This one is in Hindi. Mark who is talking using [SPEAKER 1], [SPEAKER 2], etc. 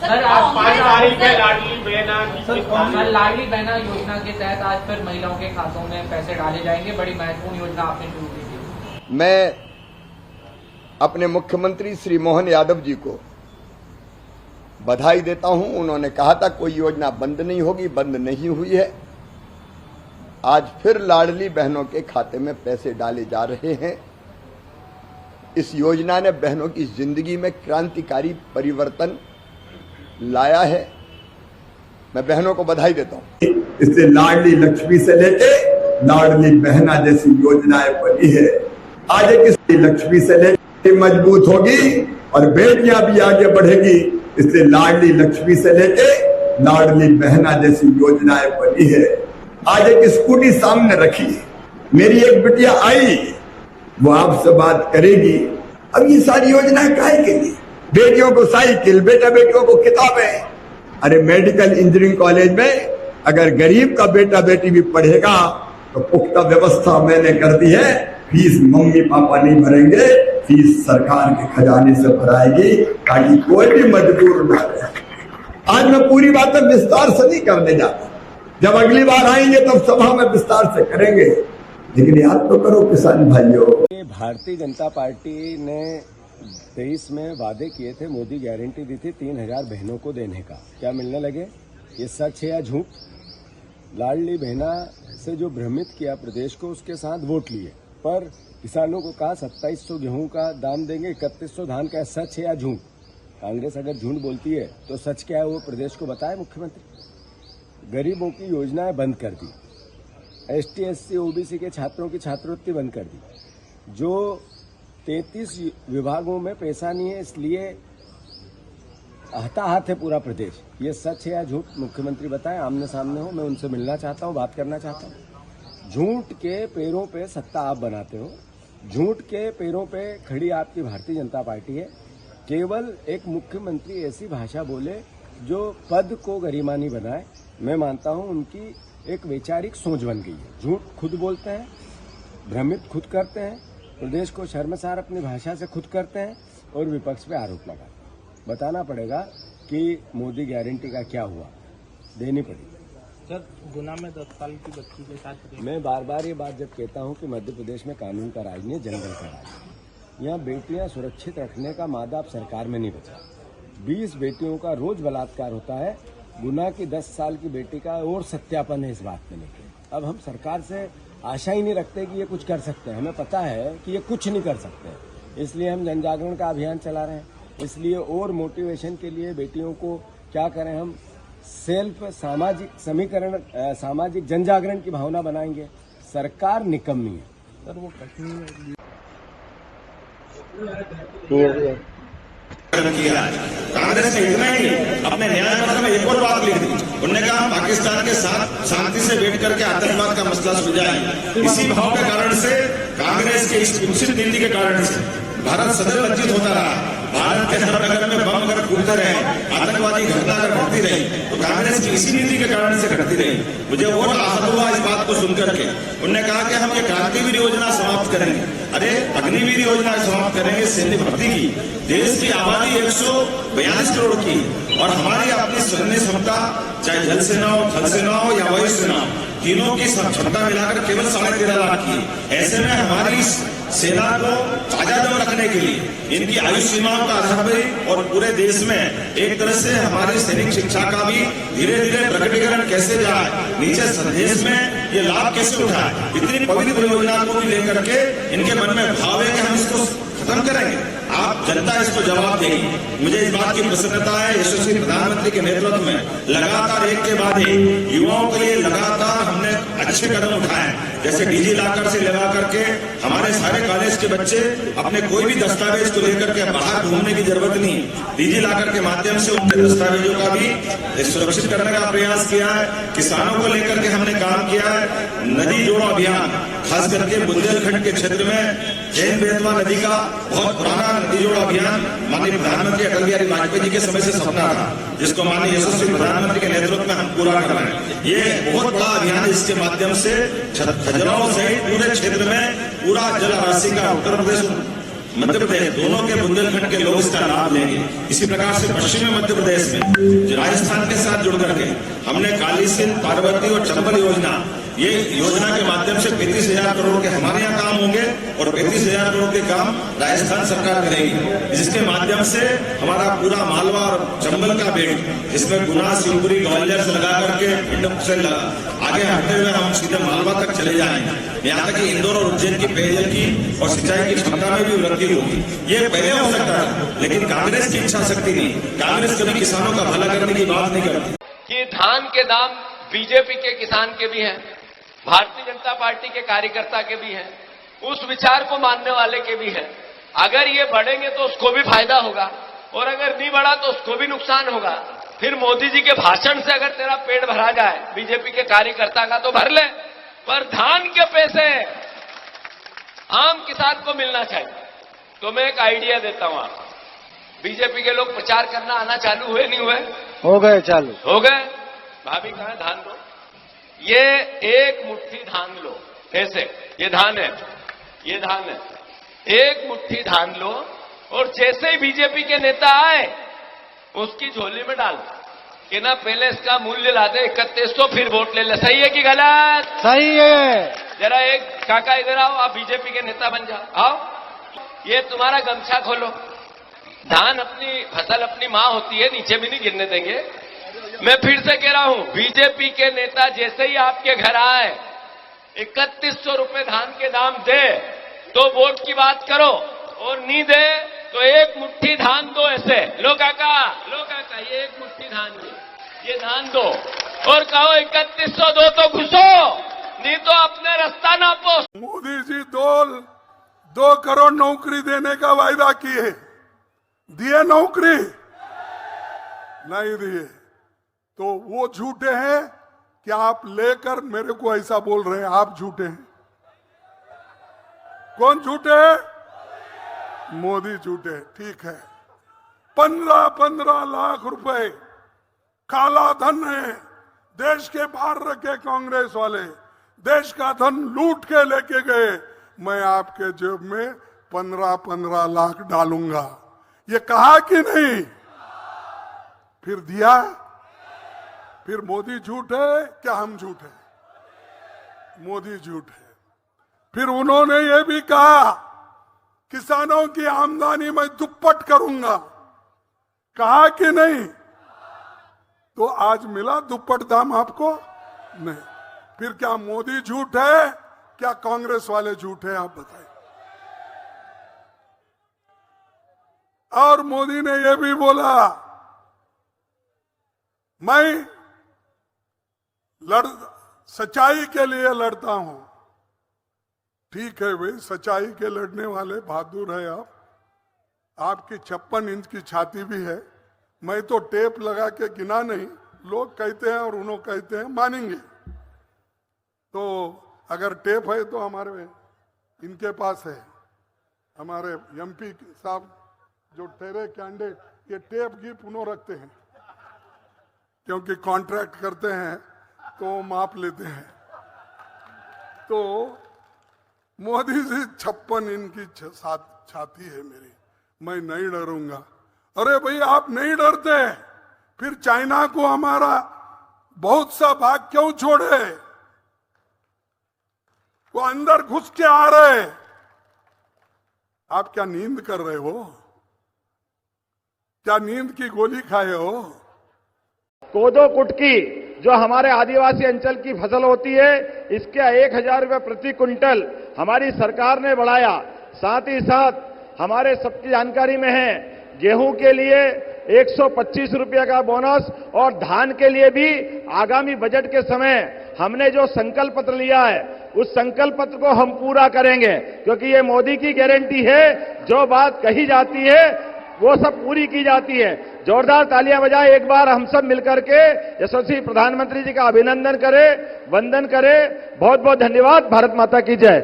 [SPEAKER 1] सर आज 5 तारीख है लाडली बहना लाडली बहना योजना के तहत आज फिर महिलाओं के खातों में पैसे डाले जाएंगे। बड़ी महत्वपूर्ण योजना आपने शुरू की थी।
[SPEAKER 2] मैं अपने मुख्यमंत्री श्री मोहन यादव जी को बधाई देता हूं। उन्होंने कहा था कोई योजना बंद नहीं होगी, बंद नहीं हुई है। आज फिर लाडली बहनों के खाते में पैसे डाले जा रहे हैं। इस योजना ने बहनों की जिंदगी में क्रांतिकारी परिवर्तन लाया है। मैं बहनों को बधाई देता हूं।
[SPEAKER 3] इससे लाडली लक्ष्मी से लेके लाडली बहना जैसी योजनाएं बनी है। आज एक लक्ष्मी से लेके मजबूत होगी और बेटियां भी आगे बढ़ेगी। इसलिए लाडली लक्ष्मी से लेके लाडली बहना जैसी योजनाएं बनी है। आज एक स्कूटी सामने रखी, मेरी एक बिटिया आई, वो आपसे बात करेगी। अब ये सारी योजनाएं काहे के लिए? बेटियों को साइकिल, बेटियों को किताबें। अरे मेडिकल इंजीनियरिंग कॉलेज में अगर गरीब का बेटा बेटी भी पढ़ेगा तो पुख्ता व्यवस्था मैंने कर दी है। फीस मम्मी पापा नहीं भरेंगे, फीस सरकार के खजाने से भराएगी ताकि कोई भी मजबूर ना रहे। आज मैं पूरी बातें विस्तार से नहीं करने जाता, जब अगली बार आएंगे तब सभा में विस्तार से करेंगे। लेकिन याद तो करो किसान भाइयों,
[SPEAKER 4] भारतीय जनता पार्टी ने 23 में वादे किए थे, मोदी गारंटी दी थी 3000 बहनों को देने का। क्या मिलने लगे? ये सच है या झूठ? लाडली बहना से जो भ्रमित किया प्रदेश को, उसके साथ वोट लिए, पर किसानों को कहा 2700 गेहूं का दाम देंगे, 3100 धान का। सच है या झूठ? कांग्रेस अगर झूठ बोलती है तो सच क्या है वो प्रदेश को बताए मुख्यमंत्री। गरीबों की योजनाएं बंद कर दी, ST SC OBC के छात्रों की छात्रवृत्ति बंद कर दी, जो 33 विभागों में पैसा नहीं है, इसलिए हताहत है पूरा प्रदेश। ये सच है या झूठ? मुख्यमंत्री बताएं, आमने सामने हो। मैं उनसे मिलना चाहता हूं, बात करना चाहता हूं। झूठ के पैरों पे सत्ता आप बनाते हो, झूठ के पैरों पे खड़ी आपकी भारतीय जनता पार्टी है। केवल एक मुख्यमंत्री ऐसी भाषा बोले जो पद को गरिमानी बनाए, मैं मानता हूं उनकी एक वैचारिक सोच बन गई है। झूठ खुद बोलते हैं, भ्रमित खुद करते हैं, प्रदेश को शर्मसार अपनी भाषा से खुद करते हैं और विपक्ष पे आरोप लगाते हैं। बताना पड़ेगा कि मोदी गारंटी का क्या हुआ, देनी पड़ेगी।
[SPEAKER 1] सर गुना में 10 साल की बच्ची के साथ
[SPEAKER 4] मैं बार बार ये बात जब कहता हूं कि मध्य प्रदेश में कानून का राज नहीं, जंगल का राज है। यहाँ बेटियां सुरक्षित रखने का मादा अब सरकार में नहीं बचा। 20 बेटियों का रोज बलात्कार होता है। गुना की 10 साल की बेटी का और सत्यापन है इस बात में नहीं। अब हम सरकार से आशा ही नहीं रखते कि ये कुछ कर सकते हैं। हमें पता है कि ये कुछ नहीं कर सकते, इसलिए हम जन जागरण का अभियान चला रहे हैं। इसलिए और मोटिवेशन के लिए बेटियों को क्या करें, हम सेल्फ सामाजिक समीकरण, सामाजिक जन जागरण की भावना बनाएंगे। सरकार निकम्मी है।
[SPEAKER 1] सर वो कश्मीर
[SPEAKER 5] कांग्रेस ने इतना ही अपने न्याय पत्र में एक और बात लिख दी। उन्होंने कहा हम पाकिस्तान के साथ शांति से बैठ करके आतंकवाद का मसला सुलझाएंगे। इसी भाव के कारण से, कांग्रेस के इस कुत्सित नीति के कारण से भारत सदैव वंचित होता रहा। भारत के हर नगर में बम अगर फूटते रहे, आतंकवादी घटना अगर घटती रही, तो कांग्रेस की इसी नीति के कारण से घटती रही। मुझे और आहत हुआ इस बात को सुनकर के। उन्होंने कहा कि हम ये क्रांतिवीर योजना समाप्त करेंगे। अरे अग्निवीर योजना समाप्त करेंगे, सैन्य भर्ती की। देश की आबादी 142 करोड़ की और हमारी अपनी सैन्य क्षमता, चाहे जल सेना हो, थल सेना हो या वायु सेना, तीनों की क्षमता मिलाकर केवल 13.5 लाख की। ऐसे में हमारी सेना को ताजा दम रखने के लिए इनकी आयु सीमाओं का आधार और पूरे देश में एक तरह से हमारी सैनिक शिक्षा का भी धीरे धीरे प्रकटीकरण कैसे जाए, नीचे संदेश में ये लाभ कैसे उठाए, इतनी पवित्र योजना को भी लेकर के इनके मन में भाव है कि हम इसको खत्म करेंगे। आप जनता इसको जवाब देगी। मुझे इस बात की प्रसन्नता है, यशस्वी प्रधानमंत्री के नेतृत्व में लगातार एक के बाद एक युवाओं के लिए लगातार हमने अच्छे कदम उठाए। जैसे डिजी लॉकर से लगा करके हमारे सारे कॉलेज के बच्चे अपने कोई भी दस्तावेज को लेकर के बाहर घूमने की जरूरत नहीं, डिजी लॉकर के माध्यम से उनके दस्तावेजों का भी सुरक्षित करने का प्रयास किया है। किसानों को लेकर के हमने काम किया है। नदी जोड़ो अभियान, खास करके बुंदेलखंड के क्षेत्र में जैन बेतवा नदी का बहुत पुराना नदी जोड़ो अभियान माननीय प्रधानमंत्री अटल बिहारी वाजपेयी जी के समय से सपना था, जिसको माननीय यशस्वी प्रधानमंत्री के नेतृत्व में हम पूरा कर रहे हैं। ये बहुत बड़ा अभियान है, इसके माध्यम से खजुराहो सहित पूरे क्षेत्र में पूरा जल राशि का उत्तर प्रदेश मध्य प्रदेश दोनों के बुंदेलखंड के लोग इसका लाभ लेंगे। इसी प्रकार से पश्चिमी मध्य प्रदेश में जो राजस्थान के साथ जुड़ करके हमने काली सिंध, पार्वती और चंबल योजना, ये योजना के माध्यम से 35,000 करोड़ के हमारे यहाँ काम होंगे और 35,000 करोड़ के काम राजस्थान सरकार करेगी, जिसके माध्यम से हमारा पूरा मालवा और चंबल का बेल्ट, जिसमें गुना, शिवपुरी, ग्वालियर से लगा करके भिंड से आगे हटते हुए हम सीधे मालवा तक चले जाएंगे। यहाँ तक कि इंदौर और उज्जैन की पेयजल की और सिंचाई की क्षमता में भी वृद्धि होगी। ये पहले हो सकता है, लेकिन कांग्रेस की इच्छा शक्ति नहीं। कांग्रेस कभी किसानों का भला करने की बात नहीं करती।
[SPEAKER 6] कि धान के दाम बीजेपी के किसान के भी हैं, भारतीय जनता पार्टी के कार्यकर्ता के भी हैं, उस विचार को मानने वाले के भी हैं। अगर ये बढ़ेंगे तो उसको भी फायदा होगा और अगर नहीं बढ़ा तो उसको भी नुकसान होगा। फिर मोदी जी के भाषण से अगर तेरा पेट भरा जाए बीजेपी के कार्यकर्ता का तो भर ले, पर धान के पैसे आम किसान को मिलना चाहिए। तो मैं एक आइडिया देता हूं आपको। बीजेपी के लोग प्रचार करना आना चालू हुए, नहीं हुए?
[SPEAKER 7] हो गए, चालू हो
[SPEAKER 6] गए। भाभी कहां है? धान दो। ये एक मुट्ठी धान लो, ऐसे, ये धान है, ये धान है, एक मुट्ठी धान लो और जैसे ही बीजेपी के नेता आए उसकी झोली में डाल कि ना पहले इसका मूल्य ला दे 3100, फिर वोट ले ले। सही है कि गलत?
[SPEAKER 7] सही है।
[SPEAKER 6] जरा एक काका इधर आओ, आप बीजेपी के नेता बन जाओ, आओ। ये तुम्हारा गमछा खोलो। धान अपनी फसल अपनी मां होती है, नीचे भी नहीं गिरने देंगे। मैं फिर से कह रहा हूं, बीजेपी के नेता जैसे ही आपके घर आए 3100 रुपए धान के दाम दे तो वोट की बात करो, और नहीं दे तो एक मुट्ठी धान दो। ऐसे लो काका, ये एक मुट्ठी धान दो, ये धान दो और कहो 3100 दो तो घुसो, नहीं तो अपने रास्ता नापो।
[SPEAKER 8] मोदी जी 2 करोड़ नौकरी देने का वायदा किए, दिए नौकरी? नहीं दिए। तो वो झूठे हैं कि आप लेकर मेरे को ऐसा बोल रहे हैं? आप झूठे हैं। कौन झूठे है? मोदी झूठे। ठीक है, 15 लाख रुपए काला धन है, देश के बाहर रखे कांग्रेस वाले, देश का धन लूट के लेके गए। मैं आपके जेब में 15 लाख डालूंगा, ये कहा कि नहीं? फिर दिया? फिर मोदी झूठ है क्या हम झूठ है? मोदी झूठ है। फिर उन्होंने ये भी कहा किसानों की आमदनी मैं दुप्पट करूंगा, कहा कि नहीं? तो आज मिला दुप्पट दाम आपको? नहीं। फिर क्या मोदी झूठ है क्या कांग्रेस वाले झूठ है? आप बताइए। और मोदी ने यह भी बोला मैं सच्चाई के लिए लड़ता हूं। ठीक है भाई, सच्चाई के लड़ने वाले बहादुर है आप। आपकी 56 इंच की छाती भी है। मैं तो टेप लगा के गिना नहीं, लोग कहते हैं और उन्होंने कहते हैं, मानेंगे। तो अगर टेप है तो हमारे इनके पास है, हमारे एमपी साहब जो ठहरे कैंडिडेट, ये टेप की पुनः रखते हैं क्योंकि कॉन्ट्रैक्ट करते हैं तो माप लेते हैं। तो मोदी जी 56 इंच की छाती है मेरी, मैं नहीं डरूंगा। अरे भाई आप नहीं डरते, फिर चाइना को हमारा बहुत सा भाग क्यों छोड़े? वो अंदर घुस के आ रहे। आप क्या नींद कर रहे हो? क्या नींद की गोली खाए हो?
[SPEAKER 9] कोदो कुटकी जो हमारे आदिवासी अंचल की फसल होती है, इसके 1000 रुपये प्रति क्विंटल हमारी सरकार ने बढ़ाया। साथ ही साथ हमारे सबकी जानकारी में है, गेहूं के लिए 125 रुपये का बोनस, और धान के लिए भी आगामी बजट के समय हमने जो संकल्प पत्र लिया है उस संकल्प पत्र को हम पूरा करेंगे, क्योंकि ये मोदी की गारंटी है, जो बात कही जाती है वो सब पूरी की जाती है। जोरदार तालियां बजाएं, एक बार हम सब मिलकर के यशस्वी प्रधानमंत्री जी का अभिनंदन करें, वंदन करें। बहुत बहुत धन्यवाद। भारत माता की जय।